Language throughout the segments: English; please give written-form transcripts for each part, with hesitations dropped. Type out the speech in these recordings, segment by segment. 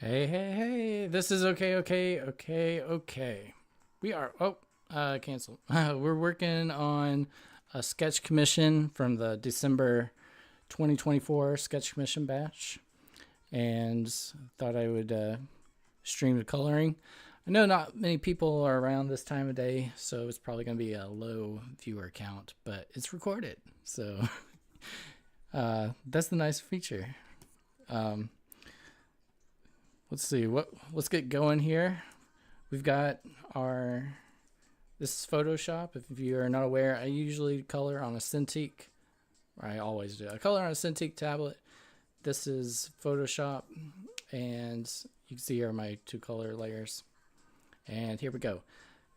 Hey, hey, hey, this is OkayOkayOkOk. We are, cancel. We're working on a sketch commission from the December 2024 sketch commission batch and thought I would stream the coloring. I know not many people are around this time of day, so it's probably going to be a low viewer count, but it's recorded. So that's the nice feature. Let's see let's get going here. We've got this is Photoshop. If you are not aware, I usually color on a Cintiq. I always do. I color on a Cintiq tablet. This is Photoshop, and you can see here are my two color layers. And here we go.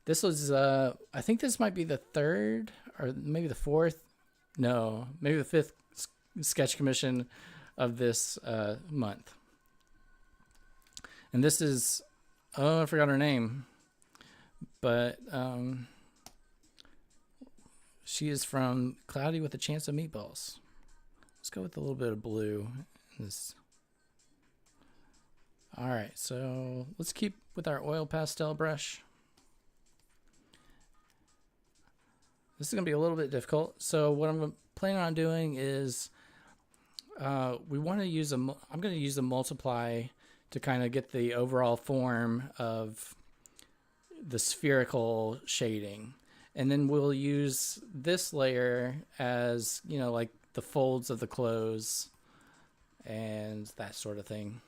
This was I think this might be the third or maybe the fourth. No, maybe the fifth sketch commission of this month. And this is, I forgot her name, but she is from Cloudy with a Chance of Meatballs. Let's go with a little bit of blue in this. All right, so let's keep with our oil pastel brush. This is gonna be a little bit difficult. So what I'm planning on doing is, we want to use I'm going to use a multiply to kind of get the overall form of the spherical shading. And then we'll use this layer as, like the folds of the clothes and that sort of thing.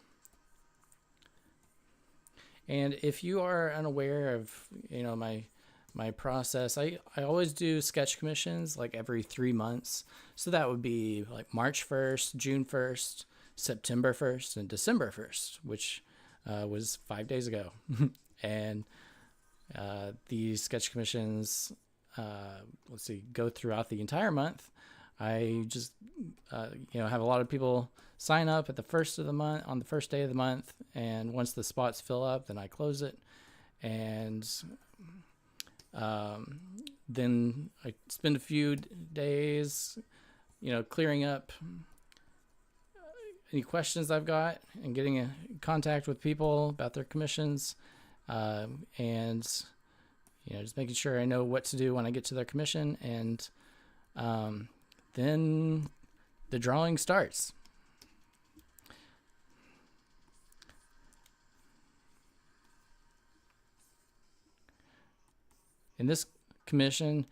And if you are unaware of, my process, I always do sketch commissions like every 3 months. So that would be like March 1st, June 1st, September 1st, and December 1st, which was 5 days ago. And these sketch commissions, go throughout the entire month. I just, have a lot of people sign up at the first of the month, on the first day of the month. And once the spots fill up, then I close it. And then I spend a few days, clearing up any questions I've got and getting in contact with people about their commissions, and just making sure I know what to do when I get to their commission, and then the drawing starts. In this commission,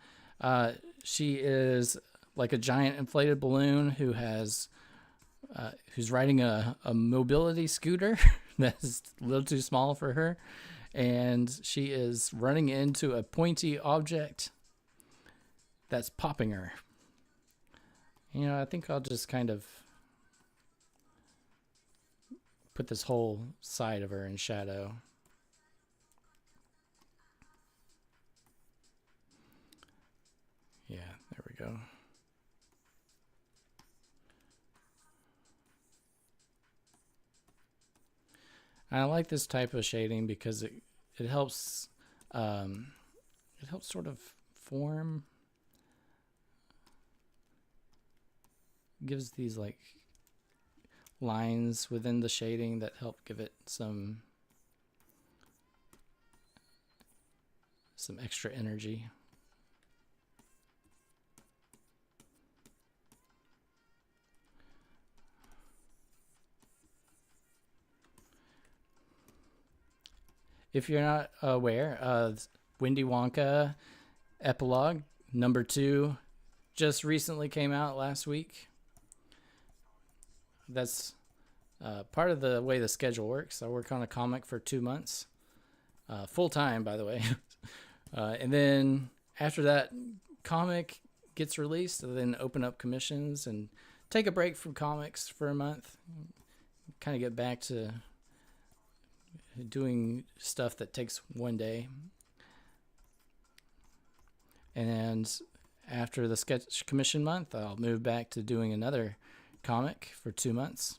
she is like a giant inflated balloon who's riding a mobility scooter that's a little too small for her, and she is running into a pointy object that's popping her. I think I'll just kind of put this whole side of her in shadow. Yeah, there we go. And I like this type of shading because it helps sort of form, gives these like lines within the shading that help give it some extra energy. If you're not aware, Windy Wonka Epilogue #2 just recently came out last week. That's part of the way the schedule works. I work on a comic for 2 months, full time, by the way. And then after that comic gets released, I then open up commissions and take a break from comics for a month, kind of get back to doing stuff that takes one day. And after the sketch commission month, I'll move back to doing another comic for 2 months.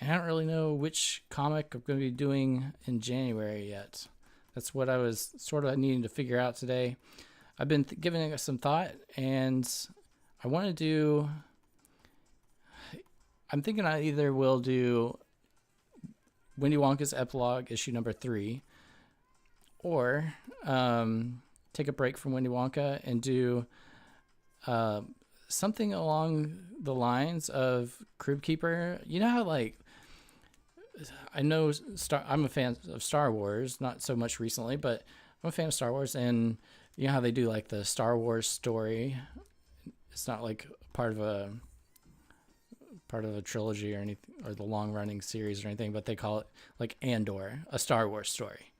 And I don't really know which comic I'm going to be doing in January yet. That's what I was sort of needing to figure out today. I've been giving it some thought, and I want to do, I'm thinking I either will do Winnie Wonka's Epilogue, issue number 3, or take a break from Winnie Wonka and do something along the lines of Crib Keeper. You know how, like, I know I'm a fan of Star Wars, not so much recently, but I'm a fan of Star Wars, and you know how they do like the Star Wars story. It's not like part of a trilogy or anything, or the long running series or anything, but they call it like Andor, a Star Wars story.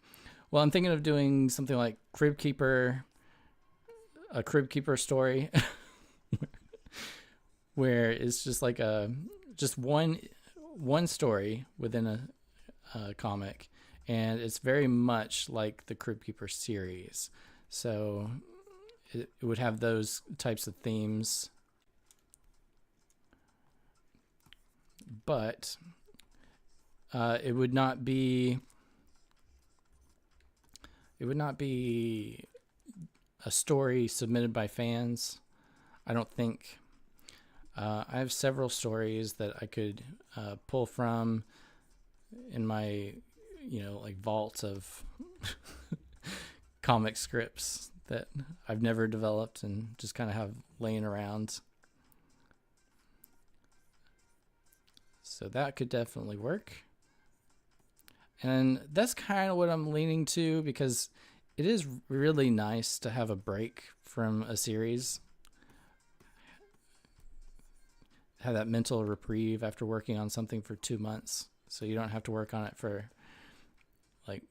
Well, I'm thinking of doing something like Crib Keeper, a Crib Keeper story, where it's just like just one story within a comic, and it's very much like the Crib Keeper series. So it would have those types of themes, but it would not be a story submitted by fans, I don't think. I have several stories that I could pull from in my, like vault of comic scripts that I've never developed and just kind of have laying around. So that could definitely work. And that's kind of what I'm leaning to, because it is really nice to have a break from a series. Have that mental reprieve after working on something for 2 months, so you don't have to work on it for like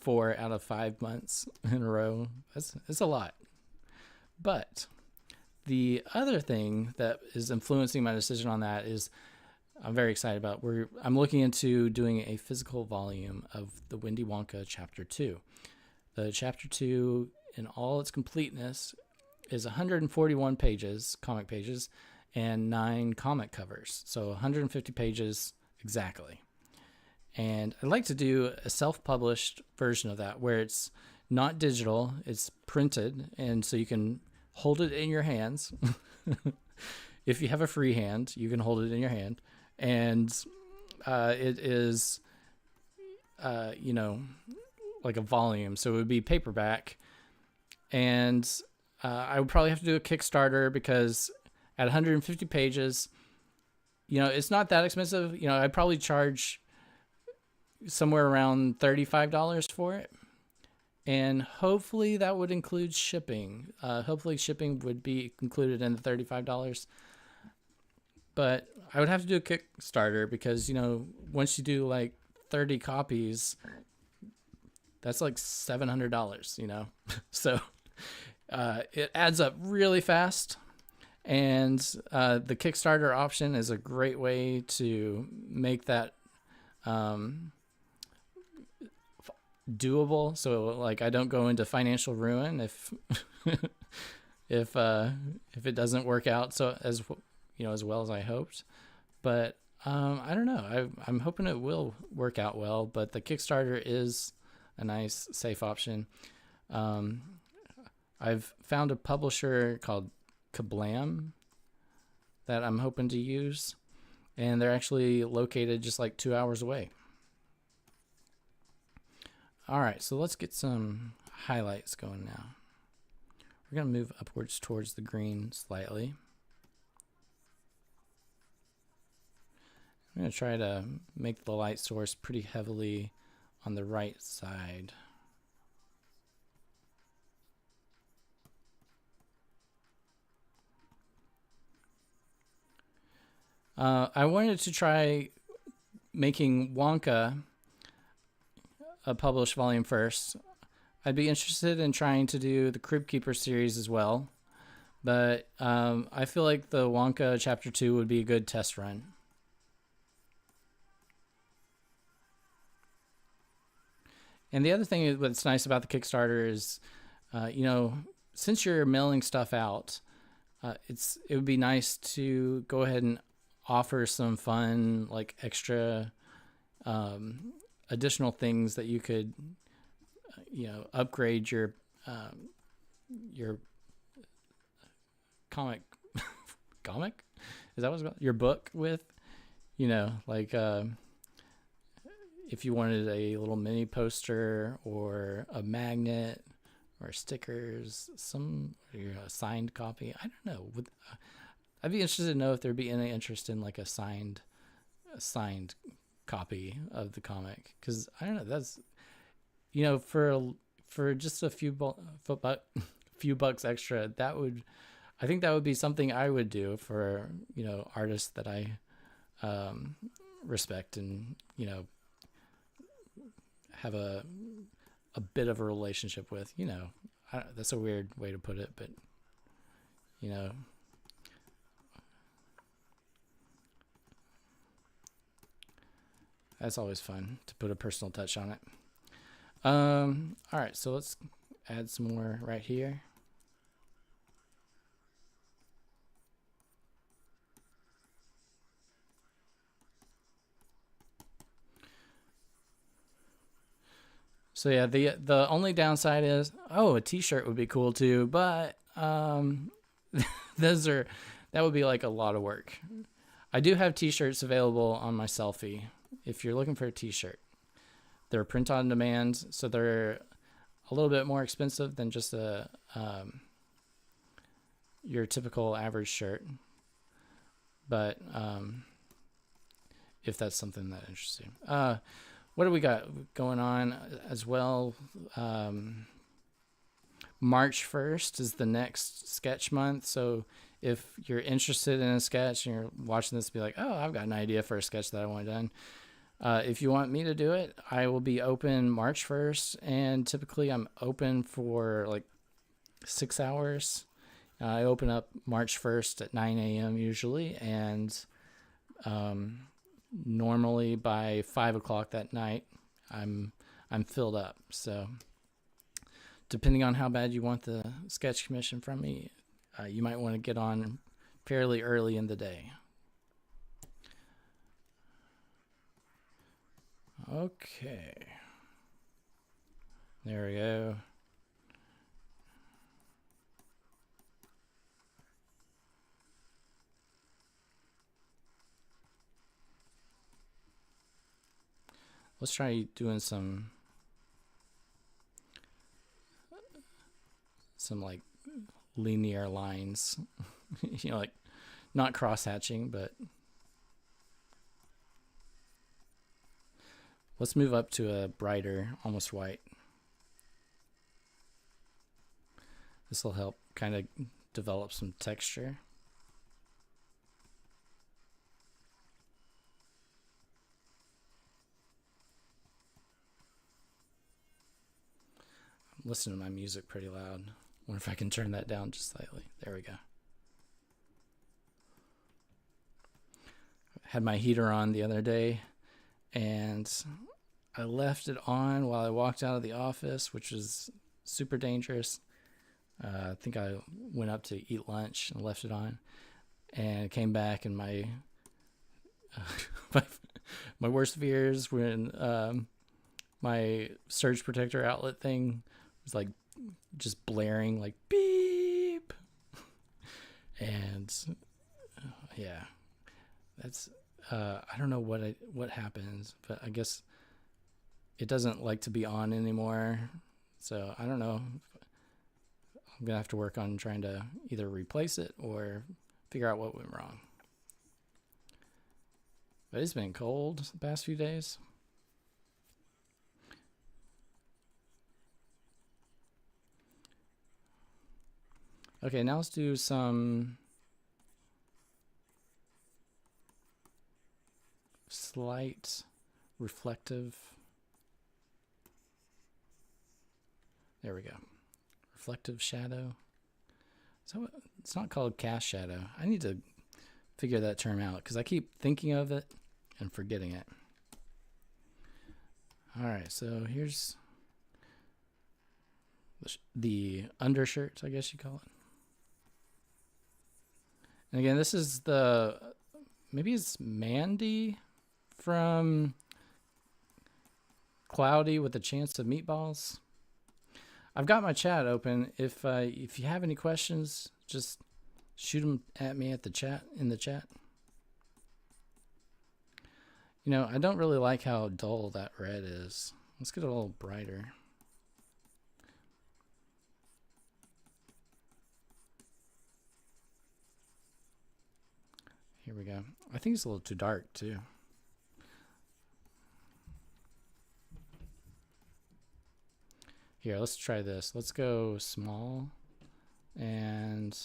4 out of 5 months in a row. It's a lot. But the other thing that is influencing my decision on that is I'm very excited about. I'm looking into doing a physical volume of the Winnie Wonka Chapter 2. The Chapter 2, in all its completeness, is 141 pages, comic pages, and 9 comic covers. So 150 pages exactly. And I'd like to do a self-published version of that where it's not digital, it's printed, and so you can hold it in your hands. If you have a free hand, you can hold it in your hand. And it is, like a volume. So it would be paperback. And I would probably have to do a Kickstarter, because at 150 pages, it's not that expensive. I'd probably charge somewhere around $35 for it. And hopefully that would include shipping. Hopefully shipping would be included in the $35. But I would have to do a Kickstarter, because, once you do like 30 copies, that's like $700, So it adds up really fast. And the Kickstarter option is a great way to make that doable. So like I don't go into financial ruin if if it doesn't work out so as well as I hoped. But I don't know. I'm hoping it will work out well. But the Kickstarter is a nice, safe option. I've found a publisher called Kablam that I'm hoping to use, and they're actually located just like 2 hours away. All right, so let's get some highlights going now. We're going to move upwards towards the green slightly. I'm going to try to make the light source pretty heavily on the right side. I wanted to try making Wonka a published volume first. I'd be interested in trying to do the Crib Keeper series as well, but I feel like the Wonka Chapter 2 would be a good test run. And the other thing that's nice about the Kickstarter is, since you're mailing stuff out, it would be nice to go ahead and offer some fun, like extra additional things that you could, upgrade your comic, is that what it's called? Your book with, if you wanted a little mini poster or a magnet or stickers, a signed copy. I don't know. I'd be interested to know if there'd be any interest in like a signed copy of the comic, because I don't know. That's, for just a few bucks extra, I think that would be something I would do for artists that I respect and have a bit of a relationship with. That's a weird way to put it, but that's always fun to put a personal touch on it. All right, so let's add some more right here. So yeah, the only downside is, a t-shirt would be cool too, but that would be like a lot of work. I do have t-shirts available on my Selfie if you're looking for a t-shirt. They're print on demand, so they're a little bit more expensive than just your typical average shirt. But if that's something that interests you. What do we got going on as well? March 1st is the next sketch month. So if you're interested in a sketch and you're watching this, be like, oh, I've got an idea for a sketch that I want done. If you want me to do it, I will be open March 1st. And typically I'm open for like 6 hours. I open up March 1st at 9 a.m. usually. And normally by 5 o'clock that night, I'm filled up. So depending on how bad you want the sketch commission from me, you might want to get on fairly early in the day. Okay. There we go. Let's try doing some like linear lines, like not cross hatching, but let's move up to a brighter, almost white. This will help kind of develop some texture. I'm listening to my music pretty loud. Wonder if I can turn that down just slightly. There we go. Had my heater on the other day, and I left it on while I walked out of the office, which was super dangerous. I think I went up to eat lunch and left it on, and came back, and my my worst fears when my surge protector outlet thing was like just blaring like beep, and yeah, that's I don't know what happens, but I guess it doesn't like to be on anymore. So I don't know. I'm gonna have to work on trying to either replace it or figure out what went wrong. But it's been cold the past few days. Okay, now let's do some slight reflective. There we go. Reflective shadow. So it's not called cast shadow. I need to figure that term out because I keep thinking of it and forgetting it. All right, so here's the undershirt, I guess you call it. And again, this is maybe it's Mandy from Cloudy with a Chance of Meatballs. I've got my chat open. If you have any questions, just shoot them at me in the chat. You know, I don't really like how dull that red is. Let's get a little brighter. Here we go. I think it's a little too dark too. Here, let's try this. Let's go small and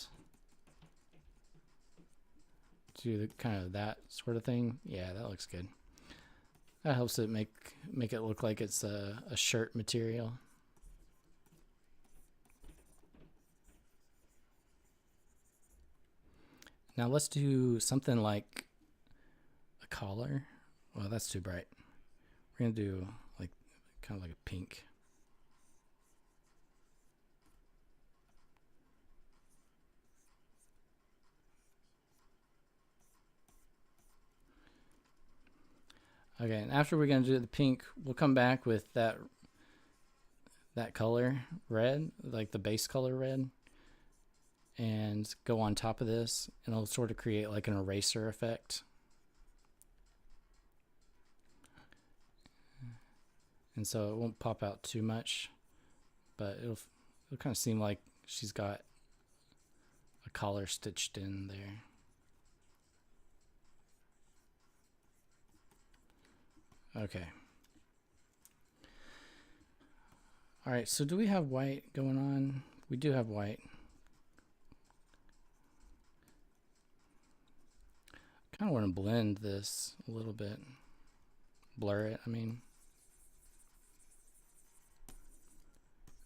do the kind of that sort of thing. Yeah, that looks good. That helps it make it look like it's a shirt material. Now let's do something like a collar. Well, that's too bright. We're gonna do like kind of like a pink. Okay, and after we're gonna do the pink, we'll come back with that color red, like the base color red, and go on top of this, and it'll sort of create like an eraser effect. And so it won't pop out too much, but it'll kind of seem like she's got a collar stitched in there. Okay. All right, so do we have white going on? We do have white. Kind of want to blend this a little bit. Blur it, I mean.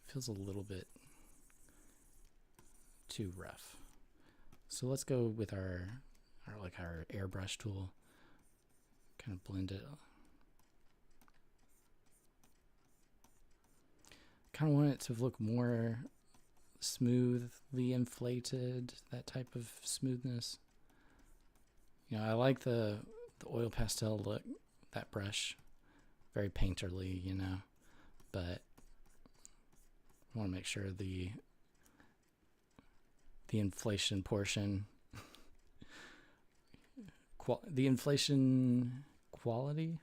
Feels a little bit too rough. So let's go with our airbrush tool. Kind of blend it. Kind of want it to look more smoothly inflated, that type of smoothness. You know, I like the oil pastel look, that brush, very painterly, you know, but I want to make sure the inflation portion, the inflation quality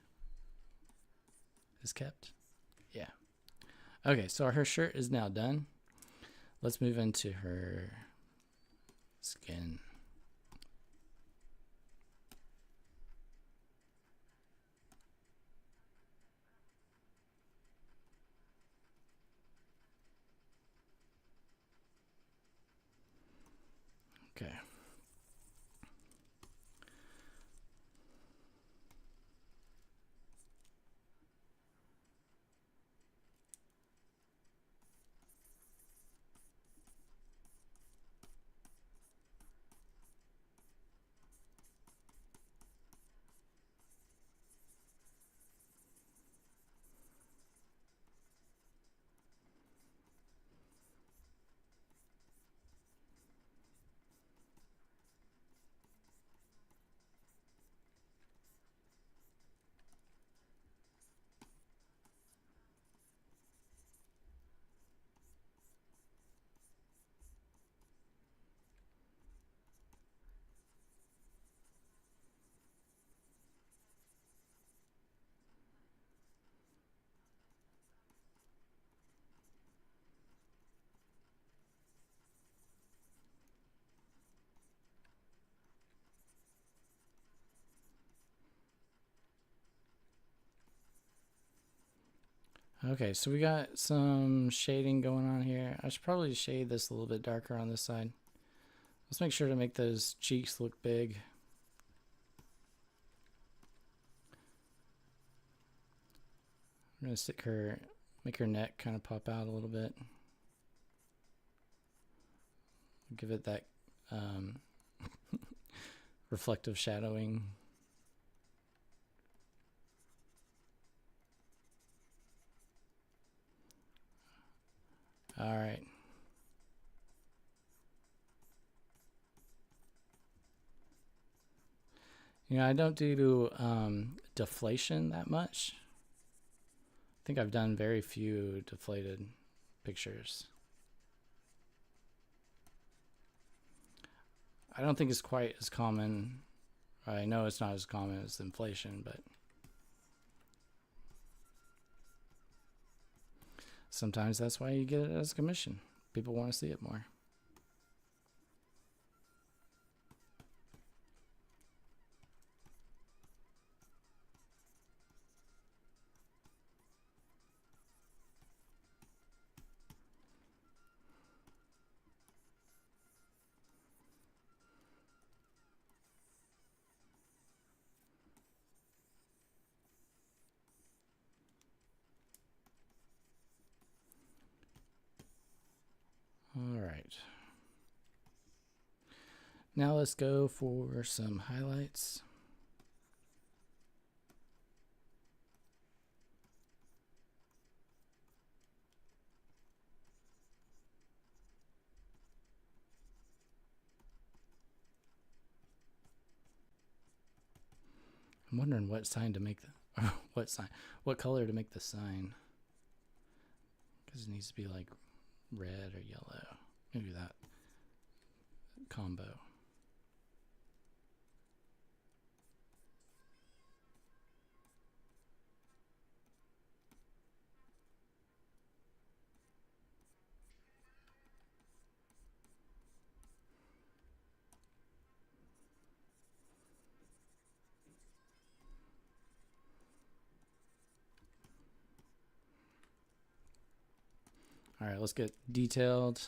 is kept. Yeah. Okay, so her shirt is now done. Let's move into her skin. Okay. Okay, so we got some shading going on here. I should probably shade this a little bit darker on this side. Let's make sure to make those cheeks look big. I'm gonna make her neck kind of pop out a little bit. Give it that reflective shadowing. All right. You know, I don't do deflation that much. I think I've done very few deflated pictures. I don't think it's quite as common. I know it's not as common as inflation, but sometimes that's why you get it as a commission. People want to see it more. All right. Now let's go for some highlights. I'm wondering what sign to make the, what color to make the sign. Because it needs to be like red or yellow. Maybe that combo. All right, let's get detailed.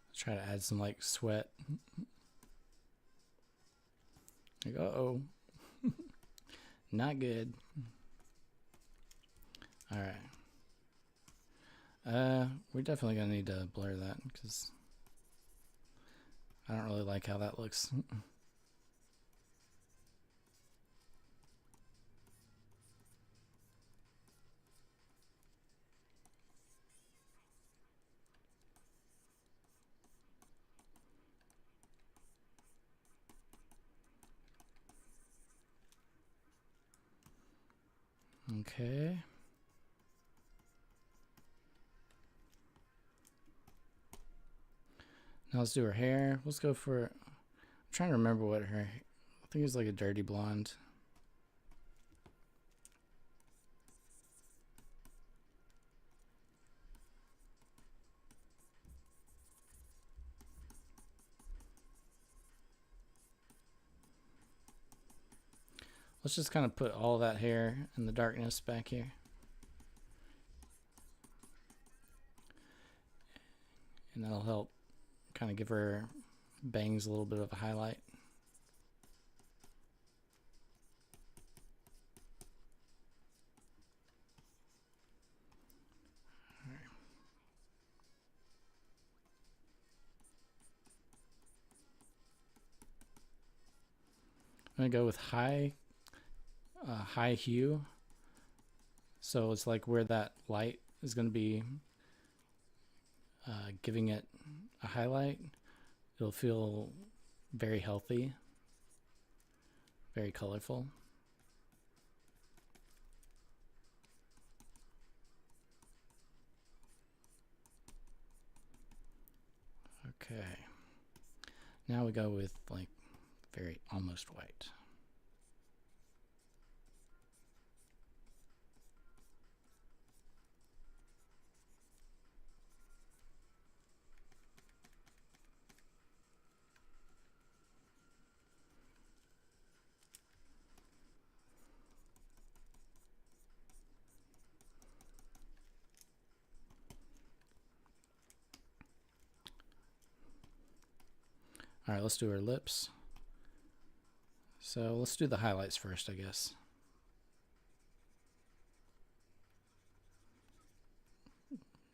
Let's try to add some like sweat. Like, uh-oh. Not good. All right. We're definitely gonna need to blur that because I don't really like how that looks. Okay. Now let's do her hair. Let's go for, I'm trying to remember what her, I think it's like a dirty blonde. Let's just kind of put all that hair in the darkness back here. And that'll help kind of give her bangs a little bit of a highlight. I'm gonna go with high hue. So it's like where that light is gonna be giving it a highlight. It'll feel very healthy, very colorful. Okay. Now we go with like very almost white. All right, let's do her lips. So let's do the highlights first, I guess.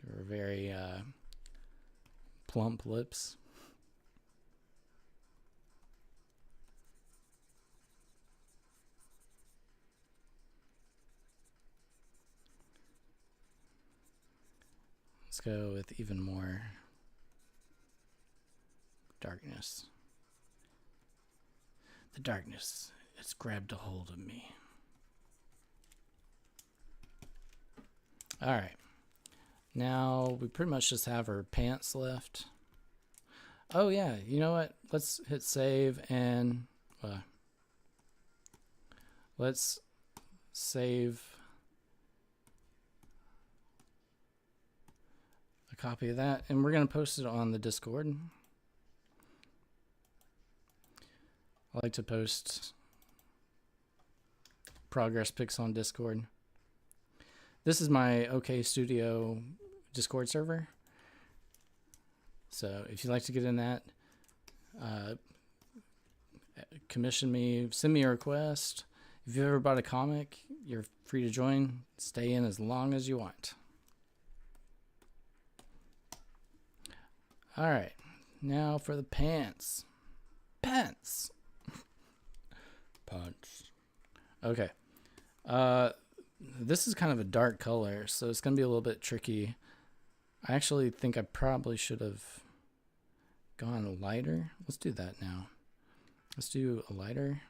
Give her very plump lips. Let's go with even more darkness. The darkness has grabbed a hold of me. All right. Now we pretty much just have our pants left. Oh yeah, you know what? Let's hit save and let's save a copy of that, and we're going to post it on the Discord. I like to post progress pics on Discord. This is my OK Studio Discord server. So if you'd like to get in that, commission me, send me a request. If you've ever bought a comic, you're free to join. Stay in as long as you want. All right, now for the pants. Pants. Pants. Okay. This is kind of a dark color, so it's going to be a little bit tricky. I actually think I probably should have gone lighter. Let's do that now. Let's do a lighter.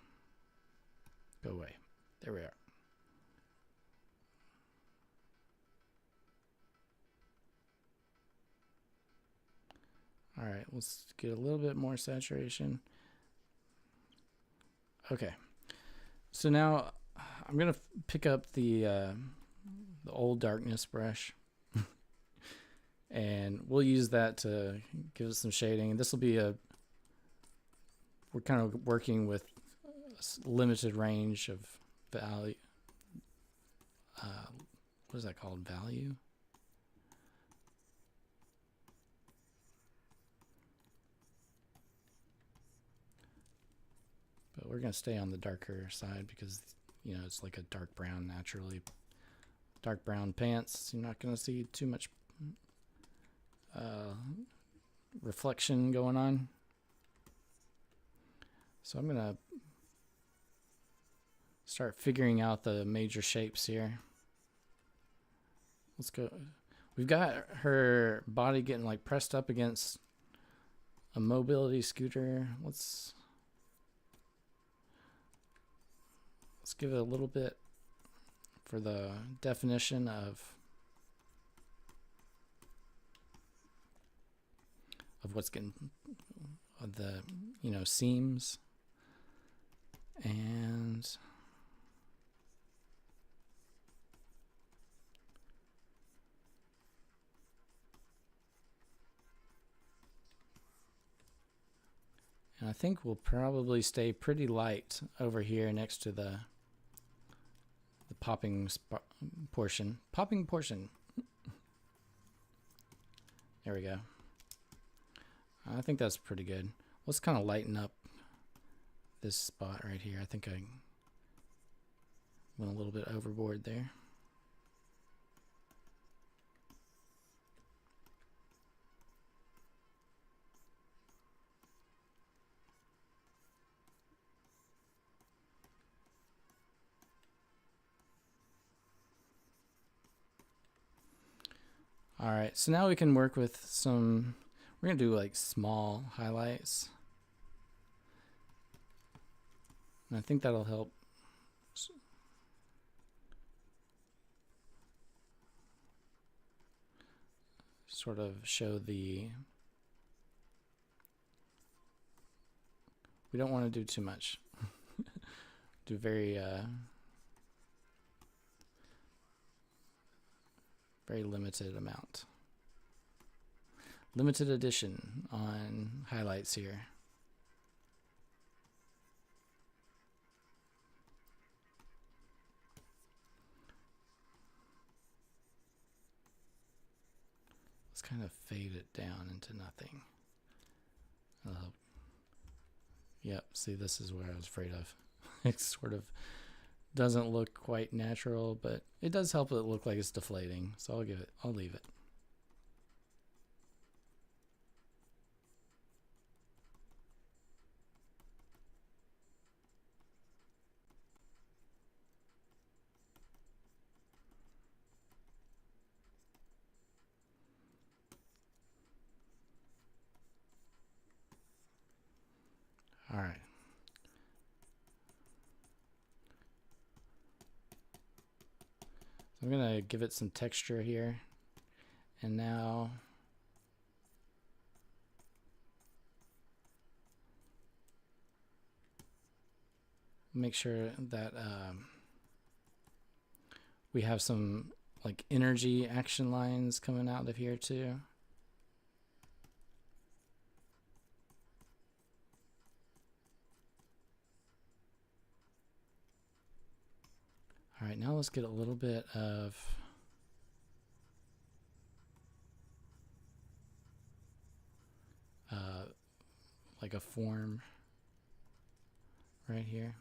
Go away. There we are. All right, let's get a little bit more saturation. Okay. So now I'm going to pick up the old darkness brush. And we'll use that to give us some shading. This will be we're kind of working with a limited range of value. What is that called? Value? But we're going to stay on the darker side because, you know, it's like a dark brown naturally. Dark brown pants. You're not going to see too much reflection going on. So I'm gonna start figuring out the major shapes here. Let's go. We've got her body getting like pressed up against a mobility scooter. Let's give it a little bit for the definition of what's getting the, you know, seams. And I think we'll probably stay pretty light over here next to the popping portion. Popping portion. There we go. I think that's pretty good. Let's kind of lighten up this spot right here. I think I went a little bit overboard there. All right, so now we can work with some, we're gonna do like small highlights. And I think that'll help sort of show the, we don't want to do too much. Do very limited amount. Limited edition on highlights here. Let's kind of fade it down into nothing. Yep, see, this is what I was afraid of. It sort of doesn't look quite natural, but it does help it look like it's deflating. So I'll leave it. All right. I'm gonna give it some texture here. And now make sure that we have some like energy action lines coming out of here too. All right, now let's get a little bit of like a form right here.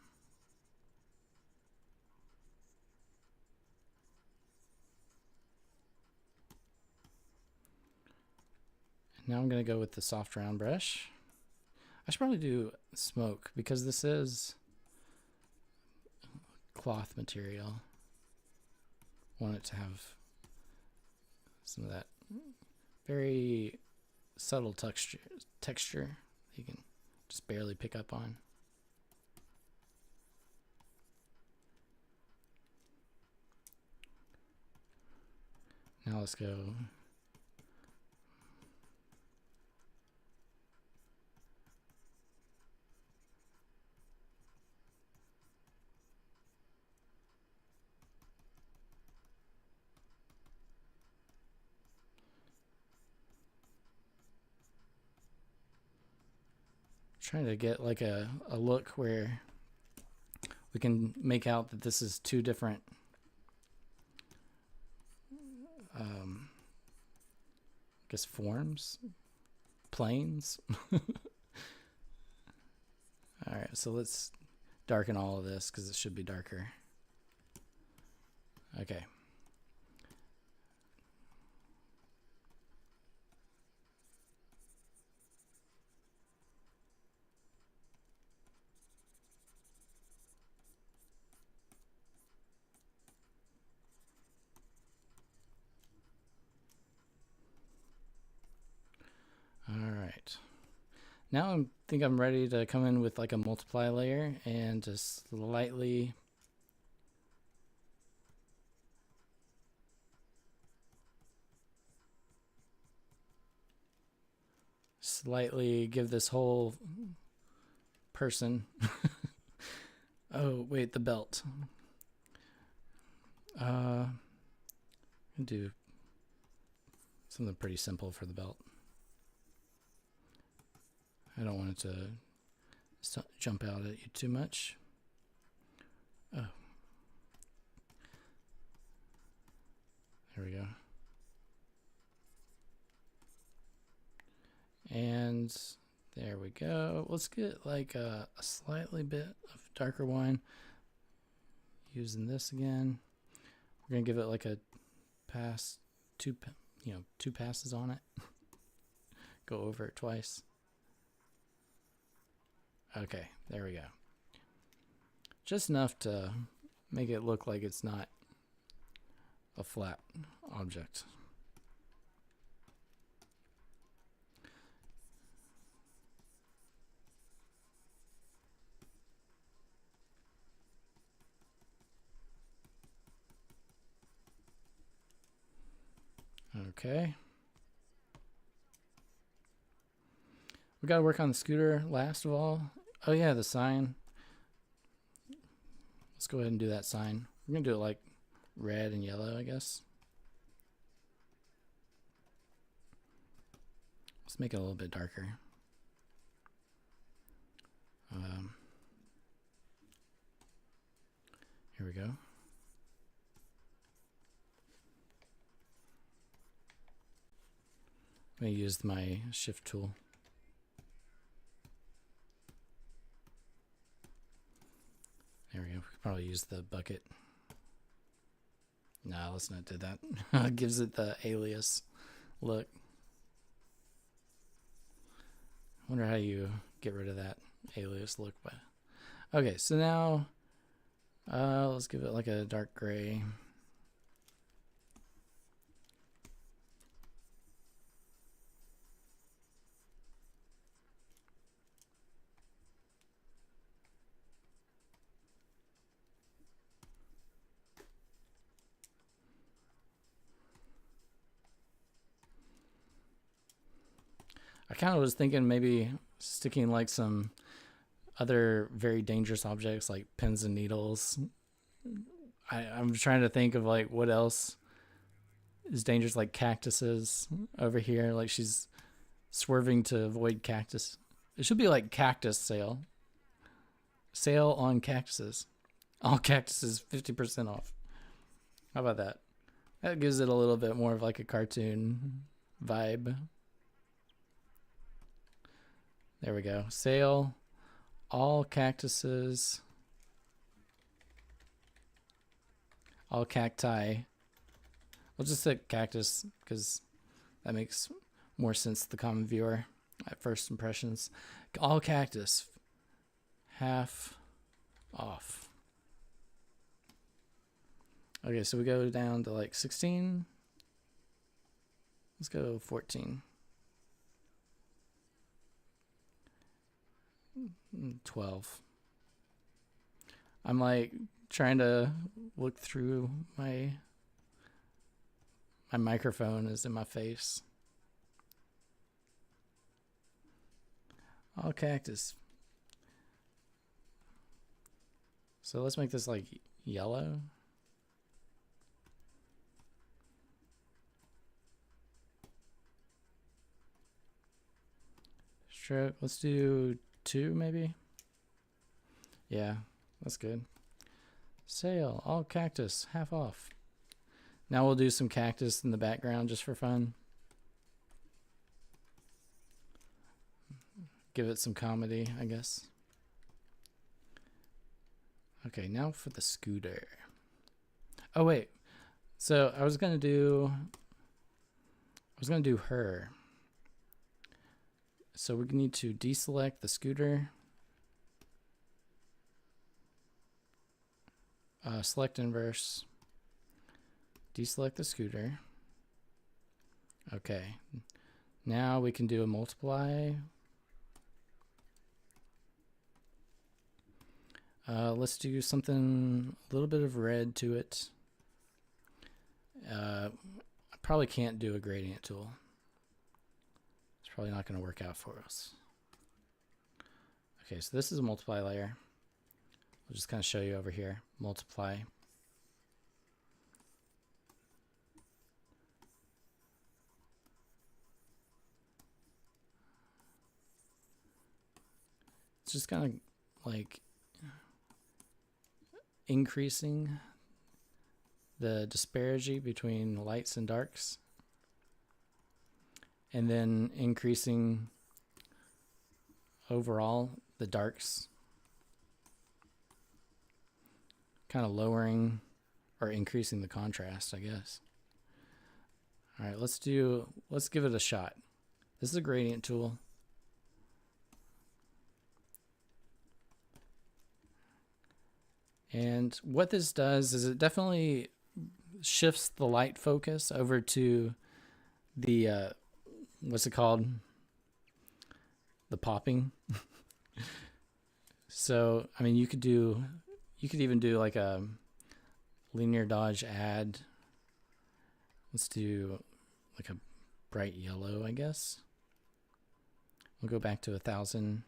And now I'm going to go with the soft round brush. I should probably do smoke because this is cloth material. I want it to have some of that very subtle texture you can just barely pick up on. Now let's go trying to get like a look where we can make out that this is two different I guess forms, planes. All right, so let's darken all of this because it should be darker. Okay. All right. Now I think I'm ready to come in with like a multiply layer and just slightly give this whole person oh wait, the belt. Do something pretty simple for the belt. I don't want it to jump out at you too much. Oh, there we go. And there we go. Let's get like a slightly bit of darker one. Using this again. We're gonna give it like a pass, two passes on it. Go over it twice. Okay, there we go. Just enough to make it look like it's not a flat object. Okay. We got to work on the scooter last of all. Oh yeah, the sign. Let's go ahead and do that sign. We're going to do it like red and yellow, I guess. Let's make it a little bit darker. Here we go. I'm going to use my shift tool. There we go. We could probably use the bucket. No, let's not do that. It gives it the alias look. I wonder how you get rid of that alias look. But okay, so now let's give it like a dark gray. I kind of was thinking maybe sticking like some other very dangerous objects like pins and needles. I'm trying to think of like what else is dangerous, like cactuses over here. Like she's swerving to avoid cactus. It should be like cactus sale. Sale on cactuses. All cactuses 50% off. How about that? That gives it a little bit more of like a cartoon vibe. There we go. Sale. All cactuses. All cacti. We'll just say cactus because that makes more sense to the common viewer at first impressions. All cactus. Half off. Okay, so we go down to like 16. Let's go 14. 12. I'm like trying to look through my microphone is in my face. All cactus. So let's make this like yellow. Stroke. Let's do 2 maybe. Yeah, that's good. Sale, all cactus, half off. Now we'll do some cactus in the background just for fun. Give it some comedy, I guess. Okay, now for the scooter. Oh wait. So I was gonna do her. So we need to deselect the scooter. Select inverse. Deselect the scooter. Okay. Now we can do a multiply. Let's do something, a little bit of red to it. I probably can't do a gradient tool. It's probably not going to work out for us. Okay, so this is a multiply layer. I'll just kind of show you over here. Multiply. It's just kind of like increasing the disparity between lights and darks, and then increasing overall the darks, kind of lowering or increasing the contrast, I guess. All right, let's give it a shot. This is a gradient tool. And what this does is it definitely shifts the light focus over to the, what's it called? The popping. So, I mean, you could even do like a linear dodge add. Let's do like a bright yellow, I guess. We'll go back to 1000.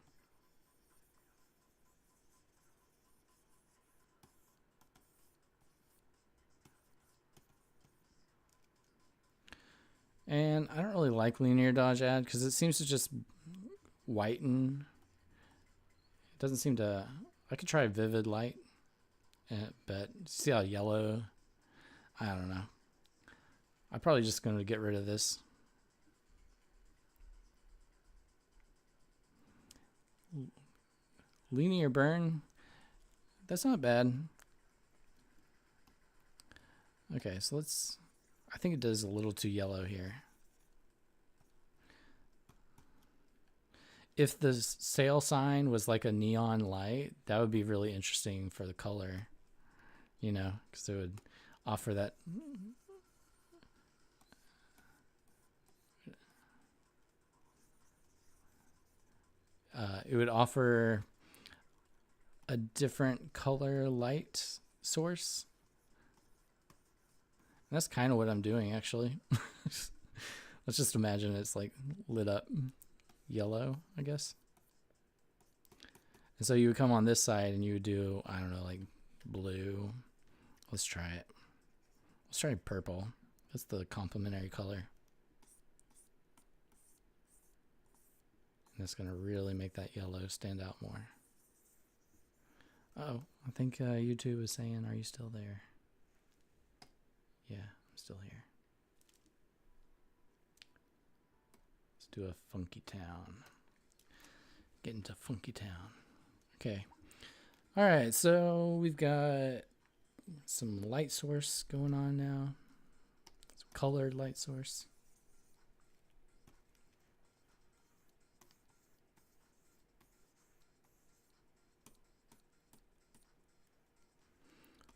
And I don't really like linear dodge add because it seems to just whiten. It doesn't seem to. I could try vivid light, but see how yellow. I don't know. I'm probably just going to get rid of this. Linear burn. That's not bad. Okay, so let's. I think it does a little too yellow here. If the sale sign was like a neon light, that would be really interesting for the color, you know, because it would offer that. It would offer a different color light source. And that's kind of what I'm doing, actually. Let's just imagine it's like lit up. yellow, I guess. And so you would come on this side and you would do, I don't know, like blue. Let's try it. Let's try purple. That's the complementary color. And that's going to really make that yellow stand out more. Oh, I think YouTube is saying, are you still there? Yeah, I'm still here. Let's do a funky town. Get into funky town. Okay. All right, so we've got some light source going on now. Some colored light source.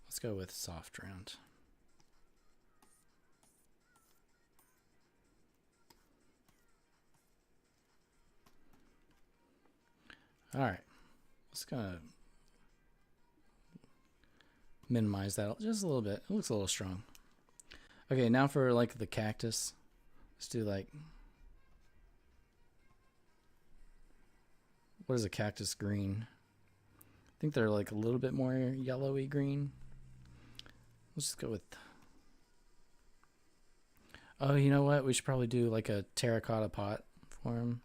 Let's go with soft round. All right, let's kind of minimize that just a little bit. It looks a little strong. Okay, now for like the cactus, let's do like, what is a cactus green? I think they're like a little bit more yellowy green. Let's just go with, oh, you know what? We should probably do like a terracotta pot for him.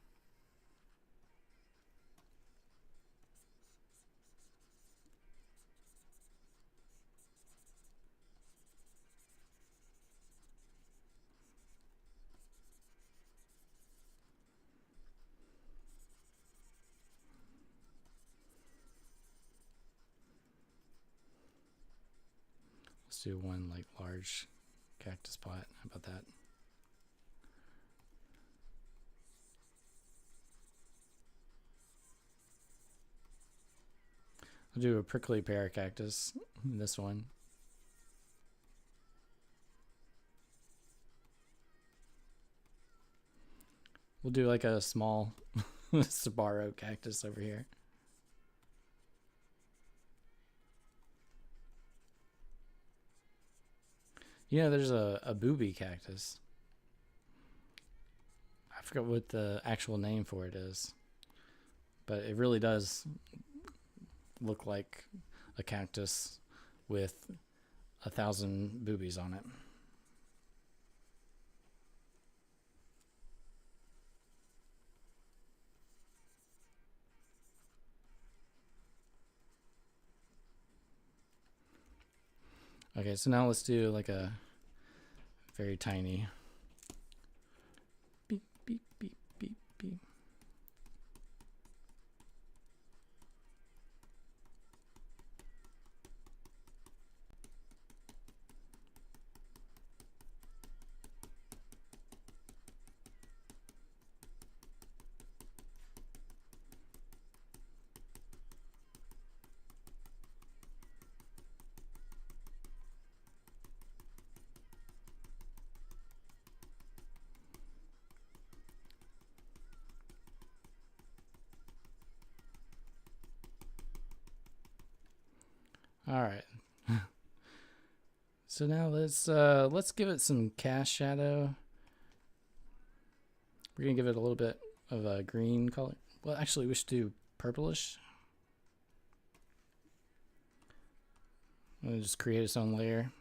Let's do one like large cactus pot. How about that? I'll do a prickly pear cactus in this one. We'll do like a small Sbarro cactus over here. You know, there's a booby cactus. I forgot what the actual name for it is, but it really does look like a cactus with 1,000 boobies on it. Okay, so now let's do like a very tiny beep, beep, beep, beep, beep. All right. So now let's give it some cast shadow. We're gonna give it a little bit of a green color. Well, actually, we should do purplish. We'll just create its own layer.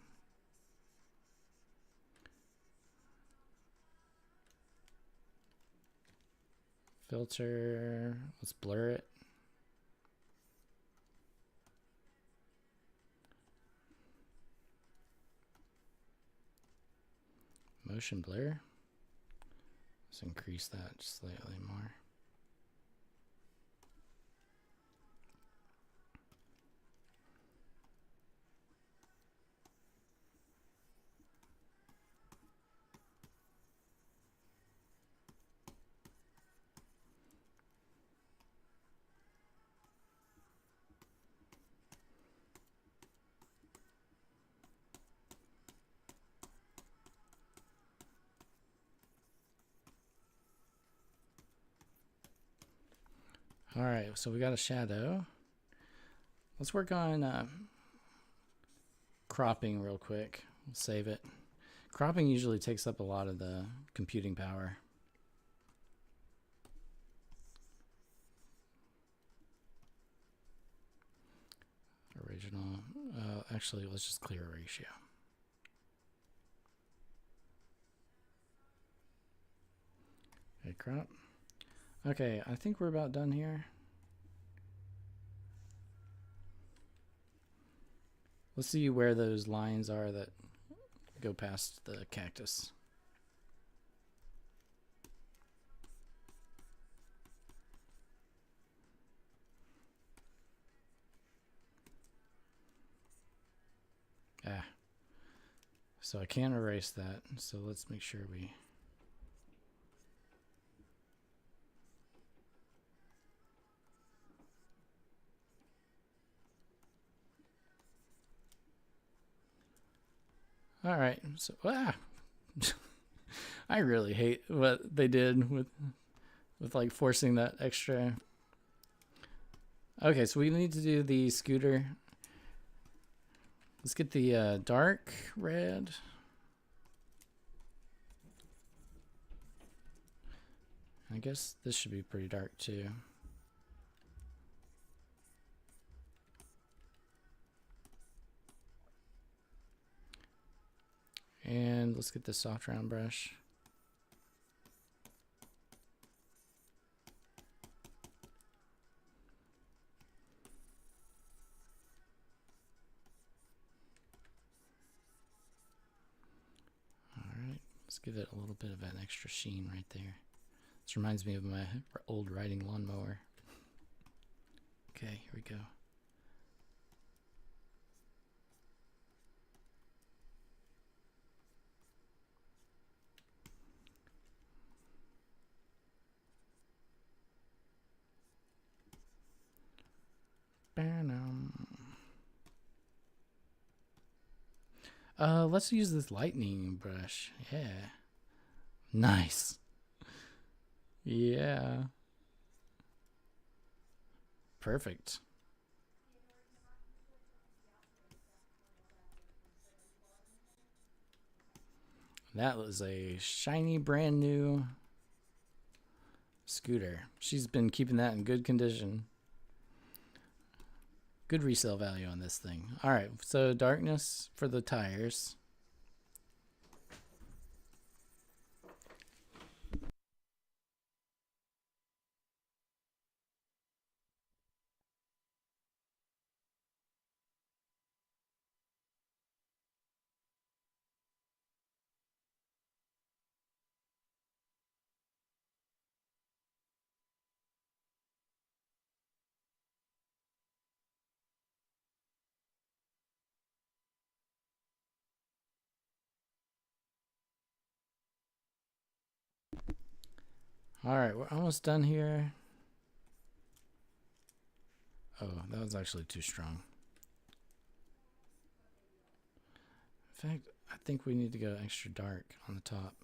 Filter. Let's blur it. Motion blur. Let's increase that just slightly more. All right, so we got a shadow. Let's work on cropping real quick. We'll save it. Cropping usually takes up a lot of the computing power. marginal. Actually, let's just clear ratio. Okay, crop. Okay, I think we're about done here. Let's see where those lines are that go past the cactus. Ah. So I can't erase that. So let's make sure we... All right. So, I really hate what they did with like forcing that extra. Okay, so we need to do the scooter. Let's get the dark red. I guess this should be pretty dark too. And let's get the soft round brush. All right, let's give it a little bit of an extra sheen right there. This reminds me of my old riding lawnmower. Okay, here we go. Let's use this lightning brush. Yeah. Nice. Yeah. Perfect. That was a shiny brand new scooter. She's been keeping that in good condition. Good resale value on this thing. All right, so darkness for the tires. All right, we're almost done here. Oh, that was actually too strong. In fact, I think we need to go extra dark on the top.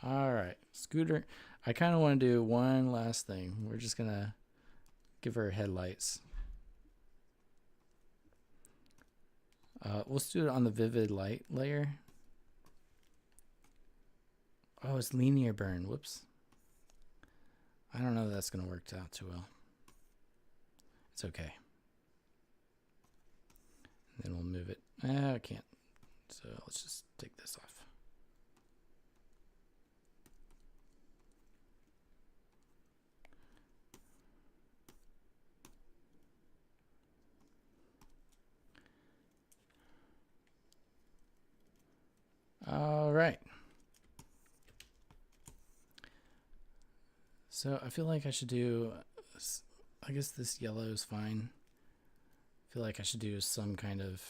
All right, scooter. I kind of want to do one last thing. We're just going to give her headlights. Let's do it on the vivid light layer. Oh, it's linear burn. Whoops. I don't know if that's going to work out too well. It's okay. And then we'll move it. I can't. So let's just take this off. All right. So I feel like I should do, I guess this yellow is fine. I feel like I should do some kind of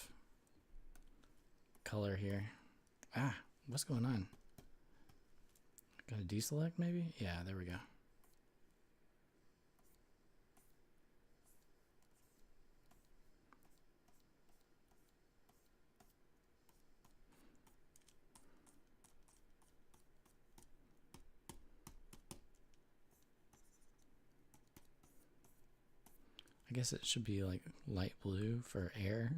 color here. Ah, what's going on? Gotta deselect maybe? Yeah, there we go. I guess it should be like light blue for air.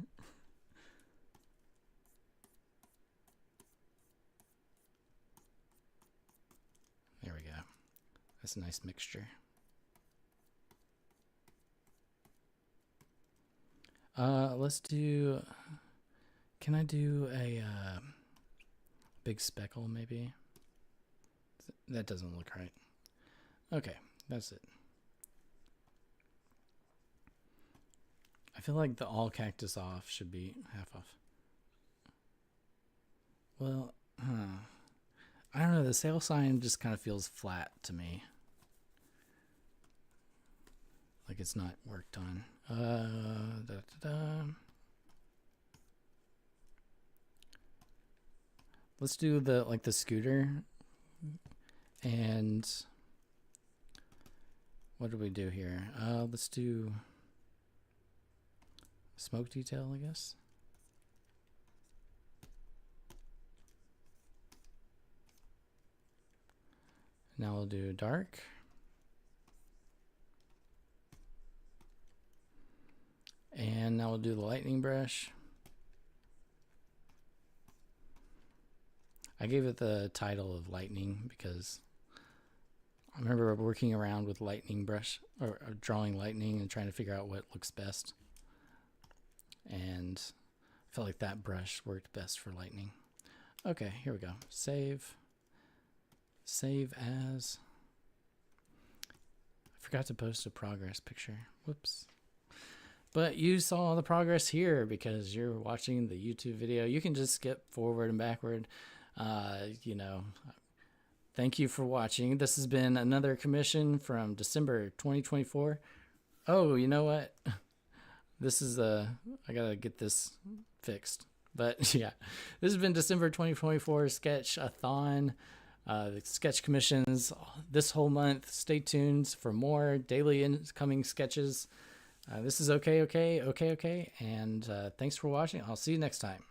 There we go. That's a nice mixture. Let's do, can I do a big speckle maybe? That doesn't look right. Okay, that's it. I feel like the all cactus off should be half off. Well, I don't know. The sale sign just kind of feels flat to me. Like it's not worked on. Let's do the scooter. And what do we do here? Let's do smoke detail, I guess. Now we'll do dark. And now we'll do the lightning brush. I gave it the title of lightning because I remember working around with lightning brush or drawing lightning and trying to figure out what looks best. And I felt like that brush worked best for lightning. Okay, here we go. Save. Save as. I forgot to post a progress picture. Whoops. But you saw the progress here because you're watching the YouTube video. You can just skip forward and backward. You know, thank you for watching. This has been another commission from December 2024. Oh, you know what? This is I gotta get this fixed. But yeah, this has been December 2024 sketch-a-thon. The sketch commissions this whole month. Stay tuned for more daily incoming sketches. This is Okay, and thanks for watching. I'll see you next time.